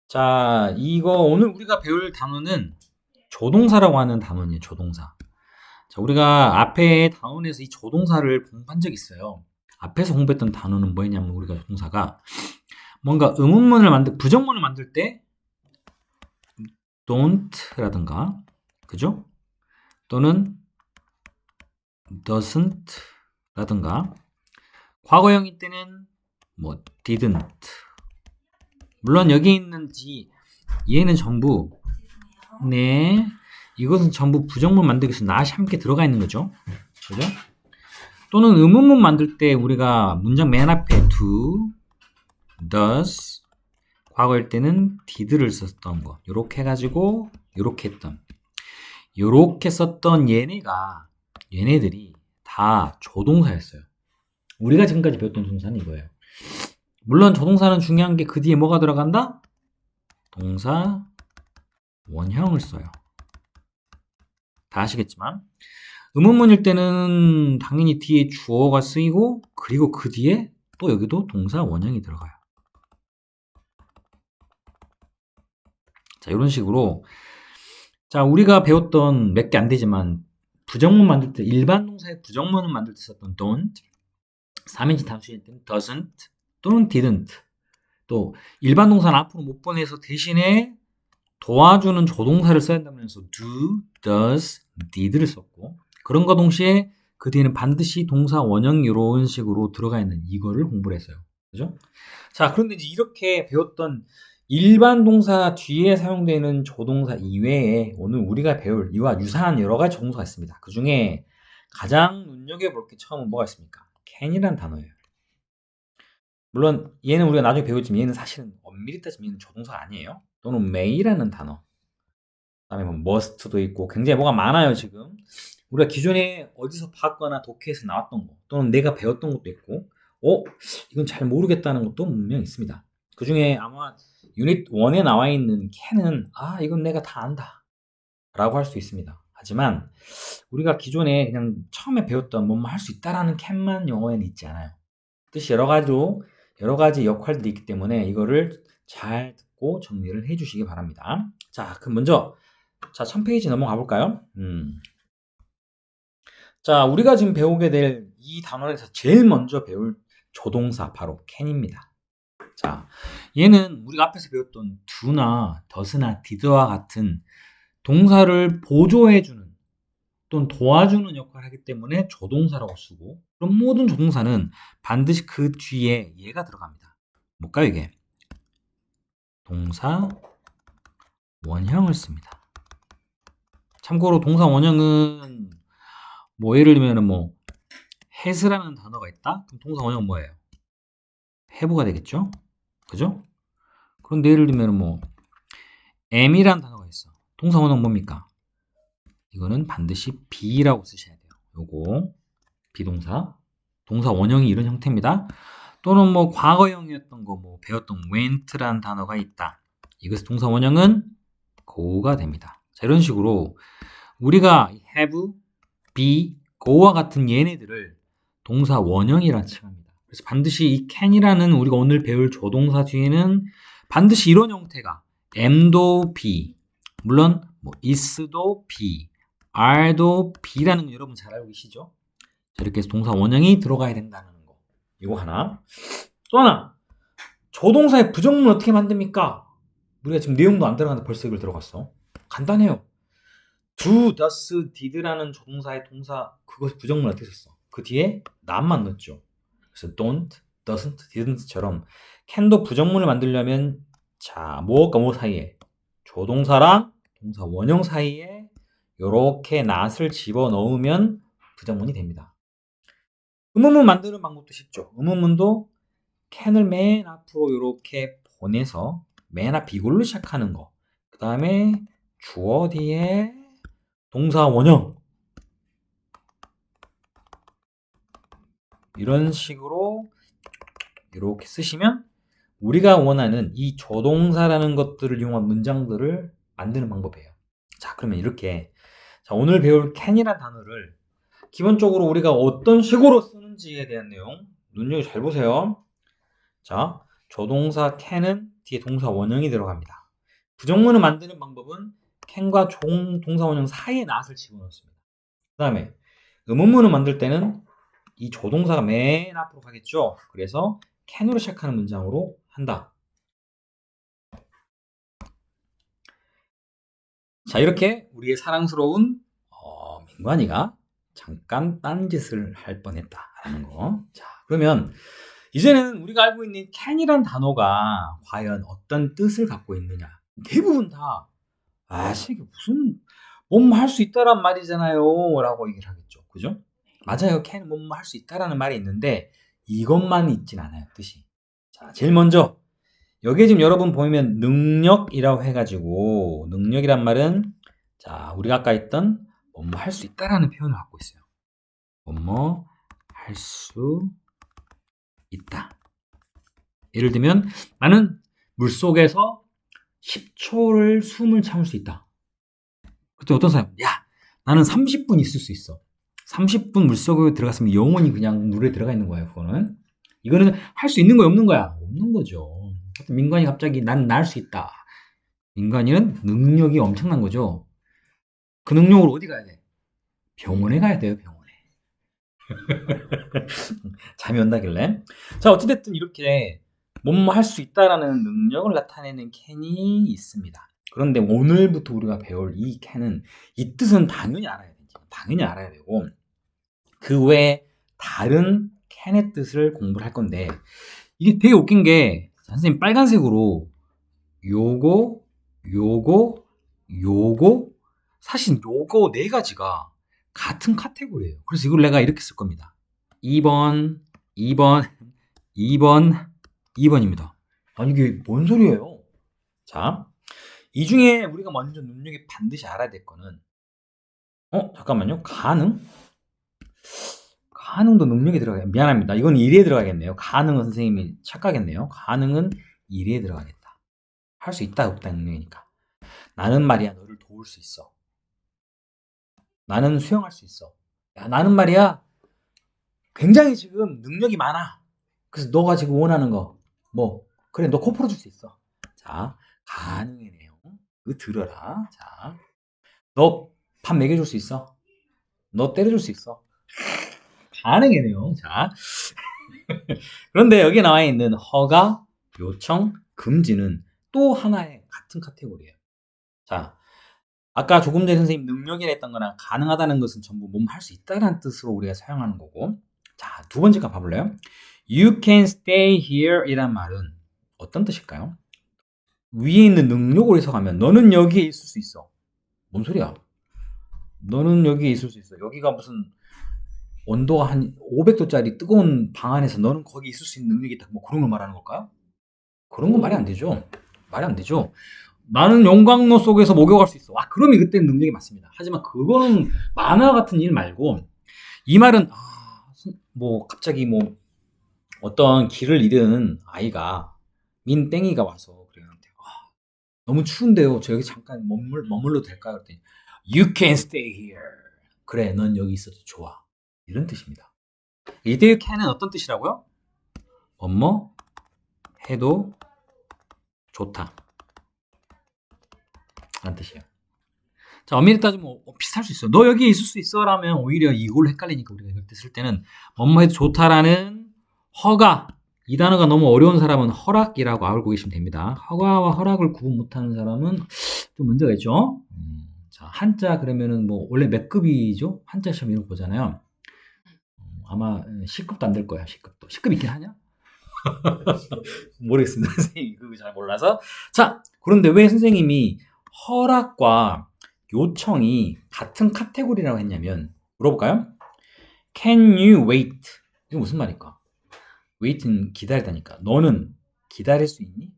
자, 이거 오늘 우리가 배울 단어는 조동사라고 하는 단어예요. 조동사. 자, 우리가 앞에 단원에서 이 조동사를 공부한 적이 있어요. 앞에서 공부했던 단어는 뭐였냐면 우리가 조동사가 뭔가 부정문을 만들 때 don't라든가, 그죠? 또는 doesn't라든가, 과거형일 때는 뭐 didn't. 물론 여기 있는 얘는 전부 이것은 전부 부정문 만들기 위해서 not이 함께 들어가 있는 거죠. 그죠? 또는 의문문 만들 때 우리가 문장 맨 앞에 do, does, 과거일 때는 did를 썼던 거. 요렇게 해가지고 요렇게 했던. 요렇게 썼던 얘네들이 다 조동사였어요. 우리가 지금까지 배웠던 조동사는 이거예요. 물론 조동사는 중요한 게 그 뒤에 뭐가 들어간다? 동사 원형을 써요. 다 아시겠지만 의문문일 때는 당연히 뒤에 주어가 쓰이고 그리고 그 뒤에 또 여기도 동사 원형이 들어가요. 자, 이런 식으로 자, 우리가 배웠던 몇 개 안 되지만 부정문 만들 때 일반 동사의 부정문을 만들 때 썼던 don't, 3인칭 단수일 때는 doesn't 또는 didn't, 또 일반 동사는 앞으로 못 보내서 대신에 도와주는 조동사를 써야 한다면서 do, does, did를 썼고 그런과 동시에 그 뒤에는 반드시 동사 원형 이런 식으로 들어가 있는 이거를 공부를 했어요. 그죠? 자, 그런데 이제 이렇게 배웠던 일반 동사 뒤에 사용되는 조동사 이외에 오늘 우리가 배울 이와 유사한 여러 가지 조동사가 있습니다. 그 중에 가장 눈여겨볼 게 처음은 뭐가 있습니까? can이라는 단어예요. 물론 얘는 우리가 나중에 배우지만 얘는 사실은 엄밀히 따지면 얘는 조동사가 아니에요. 또는 may라는 단어. 그다음에 뭐 must도 있고 굉장히 뭐가 많아요, 지금. 우리가 기존에 어디서 봤거나 독해에서 나왔던 거 또는 내가 배웠던 것도 있고 이건 잘 모르겠다는 것도 분명 있습니다. 그 중에 아마 유닛 1에 나와 있는 can은 이건 내가 다 안다 라고 할 수 있습니다. 하지만 우리가 기존에 그냥 처음에 배웠던 뭐뭐 할 수 있다라는 can만 영어에는 있지 않아요. 뜻이 여러 가지 역할들이 있기 때문에 이거를 잘 듣고 정리를 해 주시기 바랍니다. 자, 그럼 먼저 1000페이지 넘어가 볼까요? 자, 우리가 지금 배우게 될 이 단원에서 제일 먼저 배울 조동사 바로 can입니다. 자, 얘는 우리가 앞에서 배웠던 do나 does나 did와 같은 동사를 보조해주는 또는 도와주는 역할을 하기 때문에 조동사라고 쓰고 그럼 모든 조동사는 반드시 그 뒤에 얘가 들어갑니다. 뭘까요, 이게? 동사 원형을 씁니다. 참고로 동사 원형은 뭐 예를 들면 has라는 단어가 있다? 그럼 동사 원형은 뭐예요? have가 되겠죠? 그죠? 그런데 예를 들면 am이라는 단어가 있어. 동사 원형 뭡니까? 이거는 반드시 be라고 쓰셔야 돼요. 요거 비동사. 동사 원형이 이런 형태입니다. 또는 과거형이었던 거 배웠던 went라는 단어가 있다. 이것의 동사 원형은 go가 됩니다. 자, 이런 식으로 우리가 have, be, go와 같은 얘네들을 동사 원형이라 칭합니다. 그래서 반드시 이 can이라는 우리가 오늘 배울 조동사 뒤에는 반드시 이런 형태가 am도 be, 물론 is도 be, are도 be라는 거 여러분 잘 알고 계시죠? 이렇게 해서 동사 원형이 들어가야 된다는 거. 이거 하나. 또 하나. 조동사의 부정문 어떻게 만듭니까? 우리가 지금 내용도 안 들어가는데 벌써 이걸 들어갔어. 간단해요. do, does, did라는 조동사의 동사 그것 부정문 어떻게 썼어? 그 뒤에 not만 넣었죠. 그래서 don't, doesn't, didn't처럼 can도 부정문을 만들려면 뭐가 뭐 사이에 조동사랑 동사 원형 사이에 이렇게 not을 집어넣으면 부정문이 됩니다. 의문문 만드는 방법도 쉽죠. 의문문도 can을 맨 앞으로 이렇게 보내서 맨 앞 이걸로 시작하는 거. 그 다음에 주어 뒤에 동사 원형 이런 식으로 이렇게 쓰시면 우리가 원하는 이 조동사라는 것들을 이용한 문장들을 만드는 방법이에요. 자, 그러면 이렇게 오늘 배울 can이라는 단어를 기본적으로 우리가 어떤 식으로 쓰는지에 대한 내용 눈여겨 잘 보세요. 자, 조동사 can은 뒤에 동사 원형이 들어갑니다. 부정문을 만드는 방법은 can과 동사 원형 사이에 not을 집어넣습니다. 그 다음에 의문문을 만들 때는 이 조동사가 맨 앞으로 가겠죠. 그래서 can으로 시작하는 문장으로 한다. 자, 이렇게 우리의 사랑스러운 민관이가 잠깐 딴짓을 할 뻔했다라는 거. 자, 그러면 이제는 우리가 알고 있는 can이란 단어가 과연 어떤 뜻을 갖고 있느냐. 대부분 다 이게 무슨 뭐뭐 할 수 있다란 말이잖아요 라고 얘기를 하겠죠. 그죠? 맞아요. can은 뭐뭐 할 수 있다라는 말이 있는데 이것만 있진 않아요. 뜻이. 자, 제일 먼저 여기에 지금 여러분 보이면 능력이라고 해가지고 능력이란 말은 자, 우리가 아까 했던 뭐뭐 할 수 있다라는 표현을 갖고 있어요. 뭐뭐 할 수 있다. 예를 들면 나는 물속에서 10초를 숨을 참을 수 있다. 그때 어떤 사람, 야, 나는 30분 있을 수 있어. 30분 물속에 들어갔으면 영원히 그냥 물에 들어가 있는 거예요. 이거는 할 수 있는 거야, 없는 거야? 없는 거죠. 민관이 갑자기 난 날 수 있다. 민관이는 능력이 엄청난 거죠. 그 능력으로 어디 가야 돼? 병원에 가야 돼요, 병원에. 잠이 온다길래. 자, 어찌됐든 이렇게 뭐뭐 할 수 있다라는 능력을 나타내는 can이 있습니다. 그런데 오늘부터 우리가 배울 이 can은 이 뜻은 당연히 알아야 되죠. 당연히 알아야 되고 그 외에 다른 can의 뜻을 공부를 할 건데 이게 되게 웃긴 게 선생님 빨간색으로 요거 사실 요거 네 가지가 같은 카테고리예요. 그래서 이걸 내가 이렇게 쓸 겁니다. 2번, 2번입니다. 아니 이게 뭔 소리예요? 자, 이 중에 우리가 먼저 능력이 반드시 알아야 될 거는 잠깐만요. 가능도 능력이 들어가요. 미안합니다. 이건 1위에 들어가겠네요. 가능은 선생님이 착각했네요. 가능은 1위에 들어가겠다. 할 수 있다 없다 능력이니까. 나는 말이야 너를 도울 수 있어. 나는 수영할 수 있어. 야, 나는 말이야 굉장히 지금 능력이 많아. 그래서 너가 지금 원하는 거 그래 너 코 풀어줄 수 있어. 자, 가능의 내용 이거 들어라. 자, 너 밥 먹여줄 수 있어. 너 때려줄 수 있어. 가능의 내용. 자, 그런데 여기 나와 있는 허가, 요청, 금지는 또 하나의 같은 카테고리예요. 자, 아까 조금 전에 선생님 능력이라 했던 거랑 가능하다는 것은 전부 몸 할 수 있다는 뜻으로 우리가 사용하는 거고. 자, 두 번째 거 봐볼래요? You can stay here 이란 말은 어떤 뜻일까요? 위에 있는 능력으로 해석하면 너는 여기에 있을 수 있어. 뭔 소리야? 너는 여기에 있을 수 있어. 여기가 무슨 온도가 한 500도짜리 뜨거운 방 안에서 너는 거기 있을 수 있는 능력이 있다. 그런 걸 말하는 걸까요? 그런 건 말이 안 되죠. 말이 안 되죠. 나는 용광로 속에서 목욕할 수 있어. 그러면 그때는 능력이 맞습니다. 하지만 그거는 만화 같은 일 말고 이 말은 갑자기 어떤 길을 잃은 아이가 민땡이가 와서 그래요. 너무 추운데요. 저 여기 잠깐 머물러도 될까요? 그랬더니 You can stay here. 그래, 넌 여기 있어도 좋아. 이런 뜻입니다. 이때 you can은 어떤 뜻이라고요? 뭐뭐 해도 좋다. 라는 뜻이에요. 자, 엄밀히 따지면 비슷할 수 있어. 너 여기에 있을 수 있어 라면 오히려 이걸로 헷갈리니까 우리가 이럴 때 쓸 때는 뭐뭐 해도 좋다라는 허가. 이 단어가 너무 어려운 사람은 허락이라고 알고 계시면 됩니다. 허가와 허락을 구분 못하는 사람은 좀 문제가 있죠. 자, 한자 그러면은 원래 몇 급이죠? 한자 시험 이런 거 보잖아요. 아마 10급도 안 될 거야. 10급도. 10급 있긴 하냐? 모르겠습니다. 선생님이 그거 잘 몰라서. 자, 그런데 왜 선생님이 허락과 요청이 같은 카테고리라고 했냐면 물어볼까요? Can you wait? 이게 무슨 말일까? wait는 기다리다니까. 너는 기다릴 수 있니?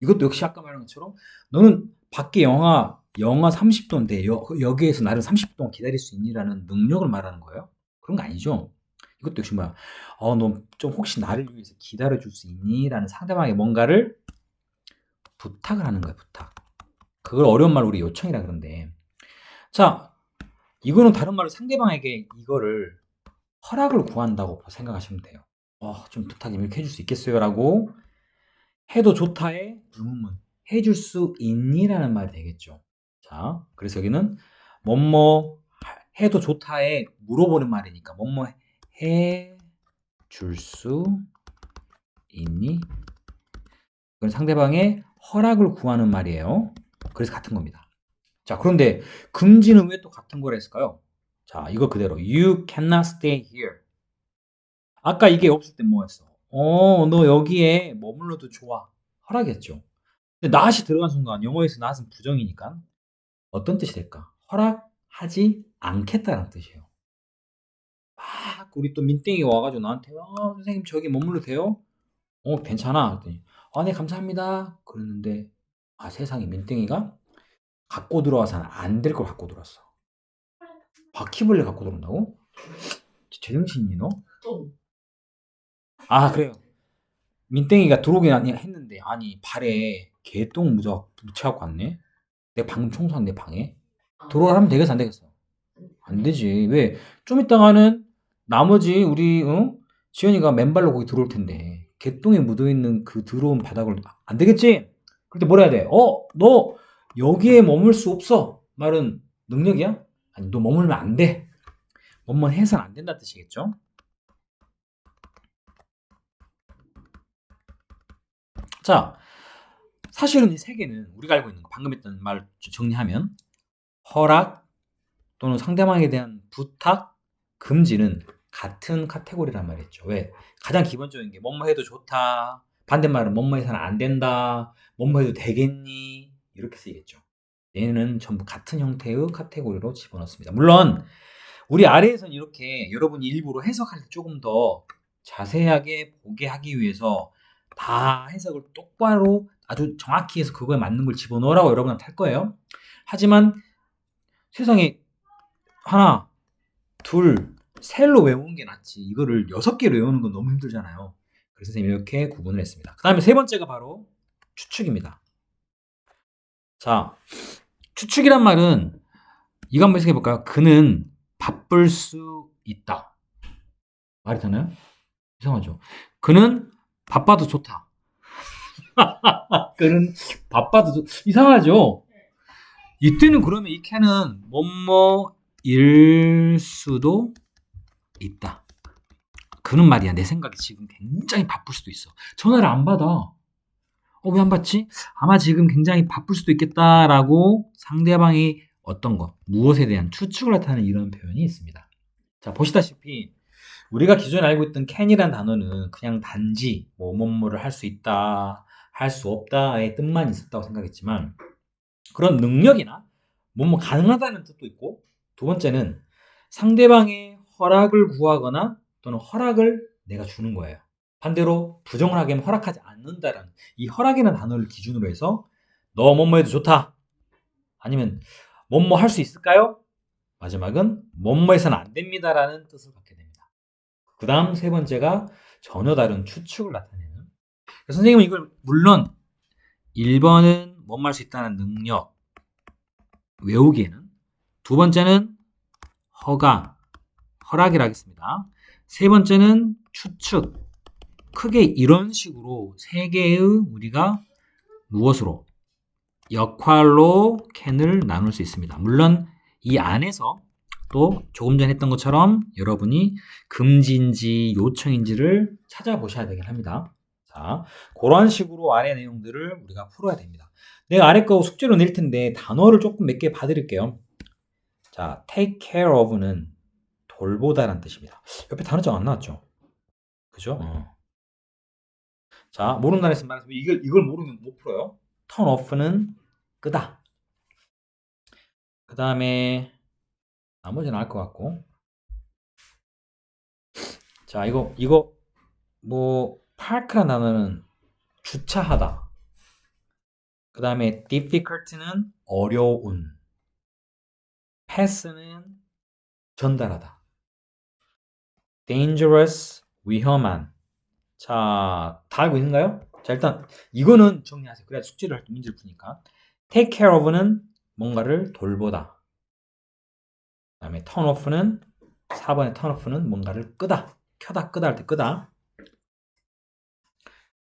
이것도 역시 아까 말한 것처럼 너는 밖에 영하 30도인데 여기에서 나를 30분 동안 기다릴 수 있니라는 능력을 말하는 거예요? 그런 거 아니죠. 이것도 역시 너 좀 혹시 나를 위해서 기다려줄 수 있니? 라는 상대방의 뭔가를 부탁을 하는 거예요. 부탁. 그걸 어려운 말로 우리 요청이라 그러는데 자, 이거는 다른 말로 상대방에게 이거를 허락을 구한다고 생각하시면 돼요. 좀 부탁 이렇게 해줄 수 있겠어요? 라고 해도 좋다의 의문문. 해줄 수 있니라는 말이 되겠죠. 자, 그래서 여기는 뭐뭐 해도 좋다에 물어보는 말이니까 뭐뭐 해줄 수 있니? 그건 상대방의 허락을 구하는 말이에요. 그래서 같은 겁니다. 자, 그런데 금지는 왜 또 같은 걸 했을까요? 자, 이거 그대로 You cannot stay here. 아까 이게 없을 때 뭐였어? 너 여기에 머물러도 좋아. 허락했죠. 근데 not이 들어간 순간 영어에서 not은 부정이니까 어떤 뜻이 될까? 허락하지 않겠다는 뜻이에요. 막 우리 또 민땡이가 와가지고 나한테 선생님 저기 머물러도 돼요? 괜찮아. 그랬더니 네 감사합니다. 그랬는데 세상에 민땡이가 갖고 들어와서는 안 될 걸 갖고 들어왔어. 바퀴벌레 갖고 들어온다고? 제정신이니 너? 그래요. 민땡이가 들어오긴 했는데 발에 개똥 묻혀갖고 왔네. 내가 방금 청소한 내 방에. 들어오라 하면 되겠어 안 되겠어? 안 되지. 왜? 좀 있다가는 나머지 우리 지연이가 맨발로 거기 들어올 텐데 개똥에 묻어있는 그 더러운 바닥을 안 되겠지? 그때 뭐라 해야 돼? 너 여기에 머물 수 없어. 말은 능력이야? 아니 너 머물면 안 돼. 뭐뭐 해서는 안 된다는 뜻이겠죠? 자, 사실은 이 세 개는 우리가 알고 있는 거 방금 했던 말 정리하면 허락 또는 상대방에 대한 부탁, 금지는 같은 카테고리란 말이죠. 왜? 가장 기본적인 게 뭐뭐 해도 좋다. 반대말은 뭐뭐 해서는 안 된다. 뭐뭐 해도 되겠니? 이렇게 쓰이겠죠. 얘는 전부 같은 형태의 카테고리로 집어넣습니다. 물론 우리 아래에서는 이렇게 여러분이 일부러 해석할 때 조금 더 자세하게 보게 하기 위해서 다 해석을 똑바로 아주 정확히 해서 그거에 맞는 걸 집어넣으라고 여러분한테 할 거예요. 하지만 세상에 하나, 둘, 셋로 외우는 게 낫지. 이거를 6개로 외우는 건 너무 힘들잖아요. 그래서 선생님이 이렇게 구분을 했습니다. 그 다음에 세 번째가 바로 추측입니다. 자, 추측이란 말은 이거 한번 해석해 볼까요? 그는 바쁠 수 있다. 말이 되나요? 이상하죠? 그는 바빠도 좋다. 그는 바빠도 이상하죠? 이때는 그러면 이 캔은 뭐뭐일 수도 있다. 그는 말이야 내 생각에 지금 굉장히 바쁠 수도 있어. 전화를 안 받아. 왜 안 받지? 아마 지금 굉장히 바쁠 수도 있겠다라고 상대방이 어떤 것, 무엇에 대한 추측을 나타내는 이런 표현이 있습니다. 자, 보시다시피 우리가 기존에 알고 있던 can이란 단어는 그냥 단지 뭐뭐를 할 수 있다, 할 수 없다의 뜻만 있었다고 생각했지만 그런 능력이나 뭐뭐 가능하다는 뜻도 있고 두 번째는 상대방의 허락을 구하거나 또는 허락을 내가 주는 거예요. 반대로 부정을 하게 하면 허락하지 않는다라는 이 허락이라는 단어를 기준으로 해서 너 뭐뭐 해도 좋다. 아니면 뭐뭐 할 수 있을까요? 마지막은 뭐뭐 해서는 안 됩니다라는 뜻을 갖게 됩니다. 그 다음 세 번째가 전혀 다른 추측을 나타내는. 선생님은 이걸 물론 1번은 뭐뭐 할 수 있다는 능력 외우기에는 두 번째는 허락이라 하겠습니다. 세 번째는 추측 크게 이런 식으로 세 개의 우리가 무엇으로 역할로 캔을 나눌 수 있습니다. 물론 이 안에서 또 조금 전에 했던 것처럼 여러분이 금지인지 요청인지를 찾아보셔야 되긴 합니다. 자, 그런 식으로 아래 내용들을 우리가 풀어야 됩니다. 내가 아래 거 숙제로 낼 텐데 단어를 조금 몇 개 봐드릴게요. 자, take care of는 돌보다라는 뜻입니다. 옆에 단어장 안 나왔죠? 그죠? 자, 모르는 단어에서 말해서 이걸 모르면 못 풀어요. turn off는 끄다. 그 다음에 나머지는 알 것 같고. 자, 이거 park라는 단어는 주차하다. 그 다음에 difficult는 어려운. pass는 전달하다. dangerous 위험한. 자, 다 알고 있는가요? 자, 일단 이거는 정리하세요. 그래야 숙제를 할 때 문제를 푸니까. take care of는 뭔가를 돌보다. 그 다음에 turn off는 4번의 turn off는 뭔가를 끄다. 켜다 끄다 할 때 끄다.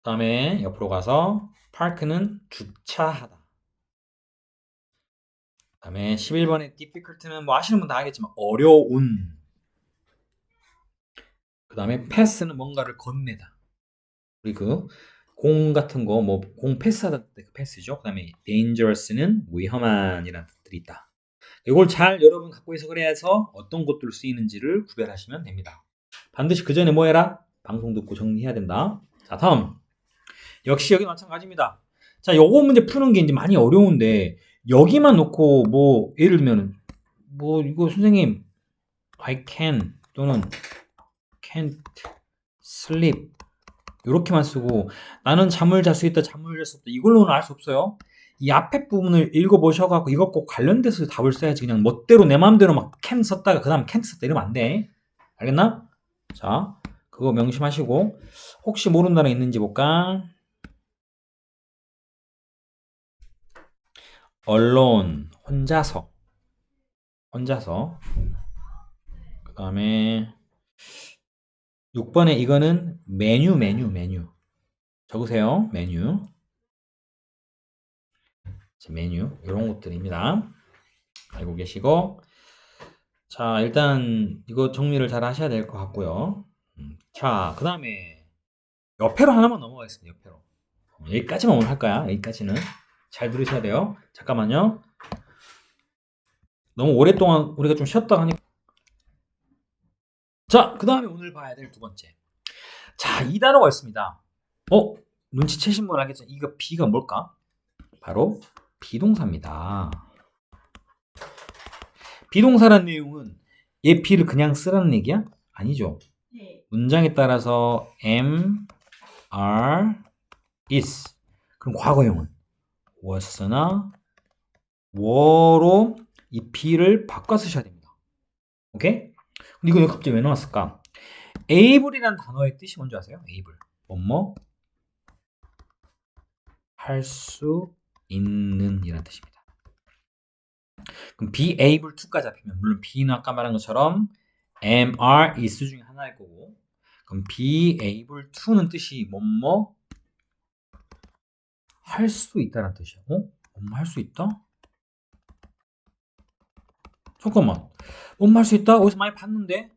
다음에 옆으로 가서 park는 주차하다. 다음에 11번의 difficult는 뭐 아시는 분 다 알겠지만 어려운. 그 다음에 pass는 뭔가를 건네다. 우리 그 공 같은 거 뭐 공 패스하다 때 그 패스죠. 그 다음에 dangerous는 위험한이라는 뜻들이 있다. 이걸 잘 여러분 갖고 있어 그래서 어떤 것들로 쓰이는지를 구별하시면 됩니다. 반드시 그 전에 뭐 해라? 방송 듣고 정리해야 된다. 자, 다음. 역시 여기 마찬가지입니다. 자, 요거 문제 푸는 게 이제 많이 어려운데 여기만 놓고 뭐 예를 들면 뭐 이거 선생님 I can 또는 can't sleep 이렇게만 쓰고 나는 잠을 잘 수 있다, 잠을 잘 수 없다 이걸로는 알 수 없어요. 이 앞에 부분을 읽어보셔갖고 이것 꼭 관련돼서 답을 써야지 그냥 멋대로 내 마음대로 막 can 썼다가 그 다음 can't 썼다 이러면 안 돼. 알겠나? 자, 그거 명심하시고 혹시 모르는 단어 있는지 볼까? alone, 혼자서. 그 다음에 6번에 이거는 메뉴. 적으세요. 메뉴. 메뉴. 이런 것들입니다. 알고 계시고. 자, 일단 이거 정리를 잘 하셔야 될 것 같고요. 자, 그 다음에 옆에로 하나만 넘어가겠습니다. 옆에로. 여기까지만 오늘 할 거야. 여기까지는. 잘 들으셔야 돼요. 잠깐만요. 너무 오랫동안 우리가 좀 쉬었다 하니까. 자, 그 다음에 오늘 봐야 될 두 번째. 자, 이 단어가 있습니다. 눈치채신 분 알겠죠? 이거 B가 뭘까? 바로 비동사입니다. 비동사라는 내용은 얘 B를 그냥 쓰라는 얘기야? 아니죠. 네. 문장에 따라서 am, are, is. 그럼 과거형은 was나 were로 이 B를 바꿔 쓰셔야 됩니다. 오케이? 근데 이거 갑자기 왜 나왔을까? able이라는 단어의 뜻이 뭔지 아세요? able. 뭐뭐 할 수 있는 이라는 뜻입니다. 그럼 be able to가 잡히면 물론 be는 아까 말한 것처럼 am, are, is 중에 하나일 거고 그럼 be able to는 뜻이 뭐뭐 할 수 있다는 뜻이야. 뭐뭐 할 수 있다? 잠깐만. 뭐뭐 할 수 있다? 어디서 많이 봤는데?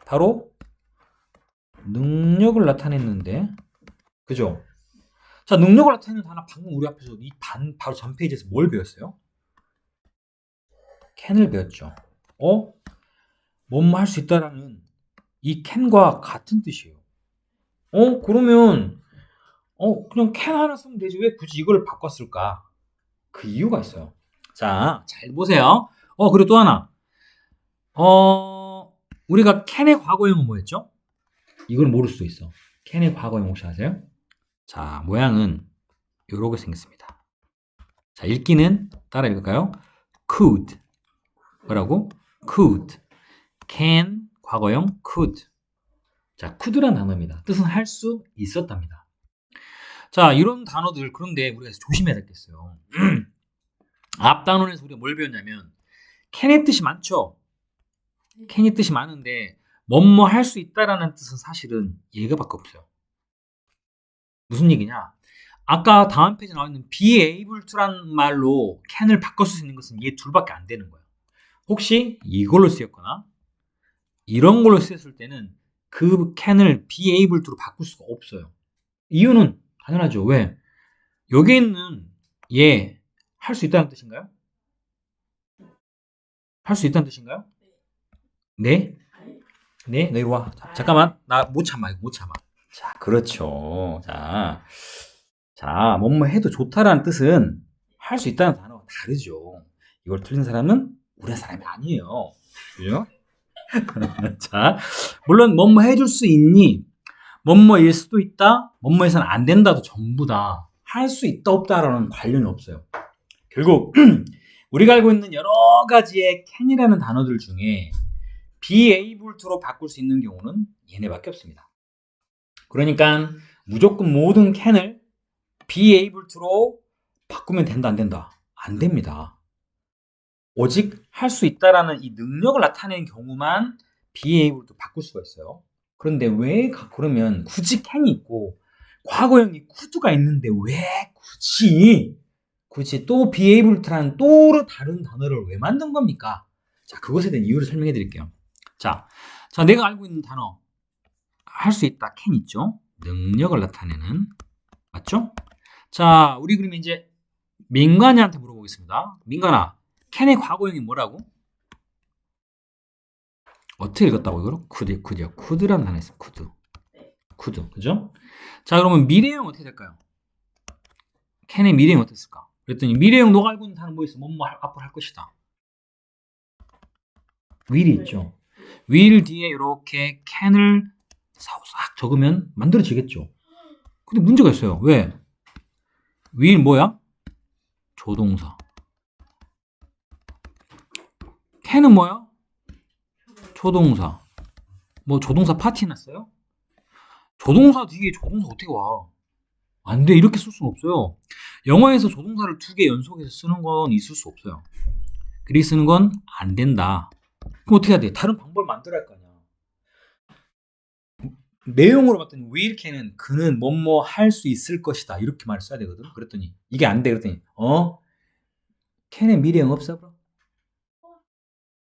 바로 능력을 나타냈는데 그죠? 자, 능력을 나타내는 단어 방금 우리 앞에서 바로 전 페이지에서 뭘 배웠어요? can을 배웠죠. 뭐뭐 할 수 있다라는 이 can과 같은 뜻이에요. 그러면 그냥 can 하나 쓰면 되지 왜 굳이 이걸 바꿨을까? 그 이유가 있어요. 자, 잘 보세요. 그리고 또 하나. 우리가 can의 과거형은 뭐였죠? 이걸 모를 수도 있어. can의 과거형 혹시 아세요? 자, 모양은 이렇게 생겼습니다. 자, 읽기는 따라 읽을까요? could. 뭐라고? could. can 과거형 could. 자, could란 단어입니다. 뜻은 할 수 있었답니다. 자, 이런 단어들 그런데 우리가 조심해야 되겠어요. 앞 단원에서 우리가 뭘 배웠냐면 can의 뜻이 많죠. can의 뜻이 많은데 뭐뭐 할 수 있다라는 뜻은 사실은 얘가밖에 없어요. 무슨 얘기냐? 아까 다음 페이지에 나와 있는 be able to라는 말로 can을 바꿔 쓸 수 있는 것은 얘 둘밖에 안 되는 거예요. 혹시 이걸로 쓰였거나 이런 걸로 쓰였을 때는 그 can을 be able to로 바꿀 수가 없어요. 이유는 당연하죠. 왜? 여기 있는 얘 할 수 있다는 뜻인가요? 할 수 있다는 뜻인가요? 네? 네? 너 이리 와. 잠깐만. 나 못 참아. 이거 못 참아. 자, 그렇죠. 자, 뭐뭐 해도 좋다라는 뜻은 할 수 있다는 단어가 다르죠. 이걸 틀린 사람은 우리 사람이 아니에요. 그죠? 자, 물론 뭐뭐 해줄 수 있니? 뭐뭐일 수도 있다. 뭐뭐해서는 안 된다도 전부 다 할 수 있다 없다라는 관련이 없어요. 결국 우리가 알고 있는 여러 가지의 can이라는 단어들 중에 be able to로 바꿀 수 있는 경우는 얘네밖에 없습니다. 그러니까 무조건 모든 can을 be able to로 바꾸면 된다 안 된다? 안 됩니다. 오직 할 수 있다라는 이 능력을 나타내는 경우만 be able to 바꿀 수가 있어요. 그런데 왜 그러면 굳이 can이 있고 과거형이 could가 있는데 왜 굳이 또 be able to라는 또 다른 단어를 왜 만든 겁니까? 자, 그것에 대한 이유를 설명해 드릴게요. 자, 내가 알고 있는 단어 할 수 있다, can 있죠? 능력을 나타내는, 맞죠? 자, 우리 그러면 이제 민관이한테 물어보겠습니다. 민관아, can의 과거형이 뭐라고? 어떻게 읽었다고 이거를? could요. could라는 단어 있어요. could. 그죠? 자, 그러면 미래형 어떻게 될까요? can의 미래형 어떻게 쓸까? 그랬더니 미래형 너가 알고 있는 단어 뭐 있어? 뭐뭐 앞으로 할 것이다. will이 있죠. will 뒤에 이렇게 can을 싹 적으면 만들어지겠죠. 근데 문제가 있어요. 왜? will 뭐야? 조동사. can은 뭐야? 조동사. 뭐 조동사 파티 났어요? 조동사 뒤에 조동사 어떻게 와? 안 돼. 이렇게 쓸 수는 없어요. 영어에서 조동사를 2개 연속해서 쓰는 건 있을 수 없어요. 그렇게 쓰는 건 안 된다. 그럼 어떻게 해야 돼? 다른 방법을 만들어야 할 거 아니야. 내용으로 봤더니 will can은 그는 뭐뭐 할 수 있을 것이다. 이렇게 말을 써야 되거든. 그랬더니 이게 안 돼. 그랬더니 can의 미래형 없어?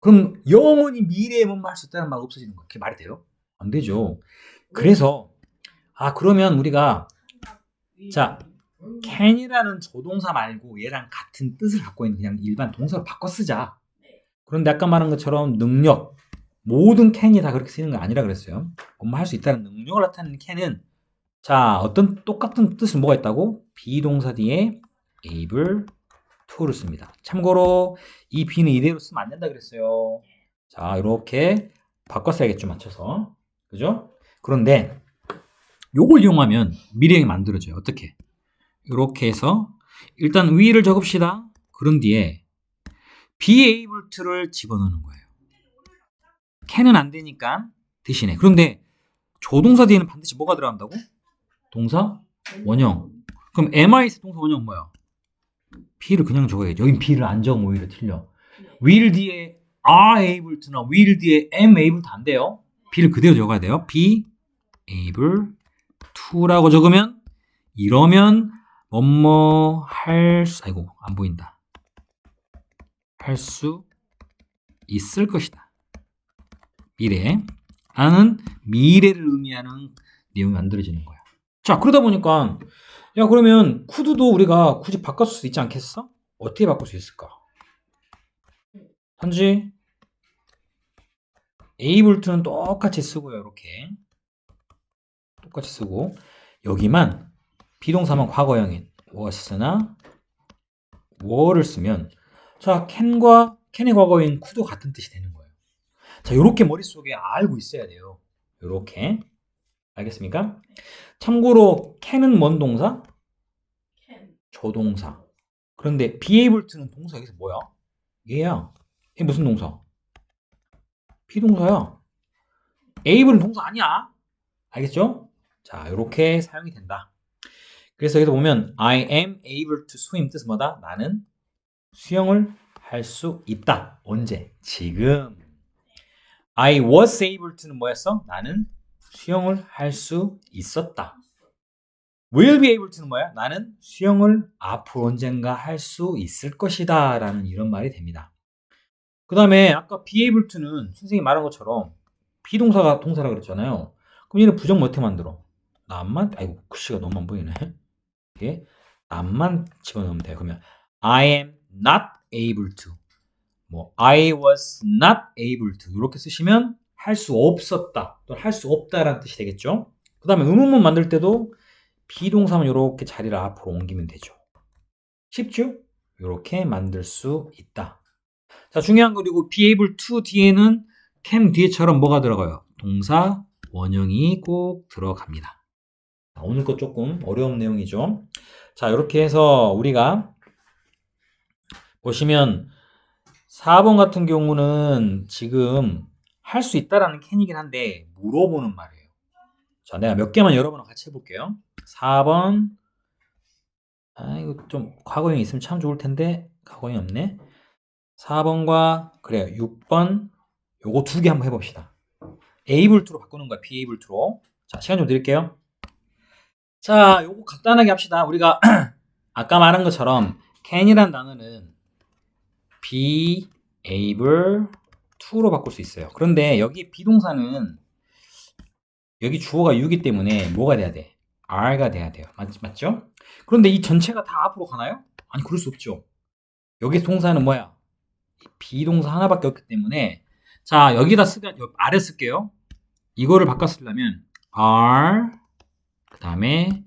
그럼 영원히 미래에 뭐뭐 할 수 있다는 말 없어지는 거야. 그게 말이 돼요? 안 되죠. 그래서 그러면 우리가 자 can이라는 조동사 말고 얘랑 같은 뜻을 갖고 있는 그냥 일반 동사로 바꿔 쓰자. 그런데 아까 말한 것처럼 능력, 모든 can이 다 그렇게 쓰는 건 아니라 그랬어요. 뭐뭐 할 수 있다는 능력을 나타내는 can은 자 어떤 똑같은 뜻은 뭐가 있다고? 비동사 뒤에 able to를 씁니다. 참고로 이 be는 이대로 쓰면 안 된다 그랬어요. 자 이렇게 바꿔 써야겠죠, 맞춰서. 그죠? 그런데 요걸 이용하면 미래형이 만들어져요. 어떻게? 이렇게 해서 일단 will을 적읍시다. 그런 뒤에 be able to를 집어넣는 거예요. can은 안 되니까 대신에. 그런데 조동사 뒤에는 반드시 뭐가 들어간다고? 동사 원형. 그럼 MI에서 동사 원형 뭐야? B를 그냥 적어야죠. 여긴 B를 안 적으면 오히려 틀려. will 뒤에 are able to나 will 뒤에 am able to 안 돼요. B를 그대로 적어야 돼요. be able to라고 적으면 이러면 뭐뭐 아이고 안 보인다. 할 수 있을 것이다. 미래. 나는 미래를 의미하는 내용이 만들어지는 거야. 자, 그러다 보니까 야 그러면 could도 우리가 굳이 바꿀 수 있지 않겠어? 어떻게 바꿀 수 있을까? 단지 able to는 똑같이 쓰고요. 이렇게 똑같이 쓰고 여기만 비동사만 과거형인 was나 were를 쓰면 자 can의 과거형인 could도 같은 뜻이 되는 거예요. 자, 요렇게 머릿속에 알고 있어야 돼요. 요렇게. 알겠습니까? 참고로 can은 뭔 동사? 조동사. 그런데 be able to는 동사 여기서 뭐야? 얘야. 얘 무슨 동사? 비동사야. able은 동사 아니야. 알겠죠? 자, 요렇게 사용이 된다. 그래서 여기서 보면 I am able to swim 뜻은 뭐다? 나는 수영을 할 수 있다. 언제? 지금. I was able to는 뭐였어? 나는 수영을 할 수 있었다. will be able to는 뭐야? 나는 수영을 앞으로 언젠가 할 수 있을 것이다. 라는 이런 말이 됩니다. 그 다음에 아까 be able to는 선생님이 말한 것처럼 비동사가 동사라 그랬잖아요. 그럼 얘는 부정 어떻게 만들어? 남만, 아이고 글씨가 너무 안 보이네. 예? 남만 집어넣으면 돼요. 그러면 I am not able to 뭐 I was not able to 이렇게 쓰시면 할 수 없었다 또는 할 수 없다라는 뜻이 되겠죠. 그 다음에 의문문 만들 때도 비동사만 이렇게 자리를 앞으로 옮기면 되죠. 쉽죠? 이렇게 만들 수 있다. 자, 중요한 거 그리고 be able to 뒤에는 can 뒤에처럼 뭐가 들어가요? 동사 원형이 꼭 들어갑니다. 자, 오늘 거 조금 어려운 내용이죠. 자, 이렇게 해서 우리가 보시면 4번 같은 경우는 지금 할 수 있다라는 can이긴 한데 물어보는 말이에요. 자, 내가 몇 개만 여러분과 같이 해볼게요. 4번 이거 좀 과거형이 있으면 참 좋을 텐데 과거형이 없네. 4번과 그래요 6번 요거 2개 한번 해봅시다. able to로 바꾸는 거야. be able to로. 자, 시간 좀 드릴게요. 자, 요거 간단하게 합시다. 우리가 아까 말한 것처럼 can이란 단어는 be able to로 바꿀 수 있어요. 그런데 여기 비동사는 여기 주어가 you이기 때문에 뭐가 돼야 돼? are가 돼야 돼요. 맞죠? 그런데 이 전체가 다 앞으로 가나요? 아니, 그럴 수 없죠. 여기 동사는 뭐야? 비동사 하나밖에 없기 때문에, 자, 여기다 아래 쓸게요. 이거를 바꿔 쓰려면 are, 그 다음에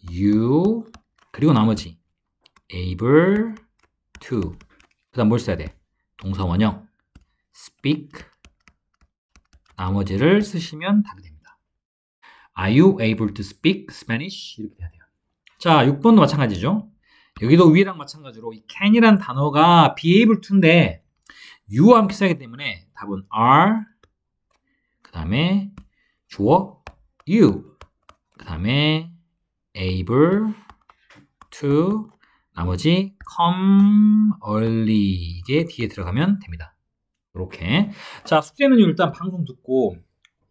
you, 그리고 나머지 able to, 그 다음 뭘 써야 돼? 동사 원형 speak, 나머지를 쓰시면 답이 됩니다. Are you able to speak Spanish? 이렇게 돼야 돼요. 자, 6번도 마찬가지죠. 여기도 위랑 마찬가지로 이 can이란 단어가 be able to인데 you와 함께 쓰기 때문에 답은 are, 그 다음에 주어 you, 그 다음에 able to, 나머지 come early, 이게 뒤에 들어가면 됩니다. 이렇게. 자, 숙제는 일단 방송 듣고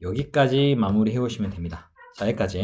여기까지 마무리 해오시면 됩니다. 자, 여기까지.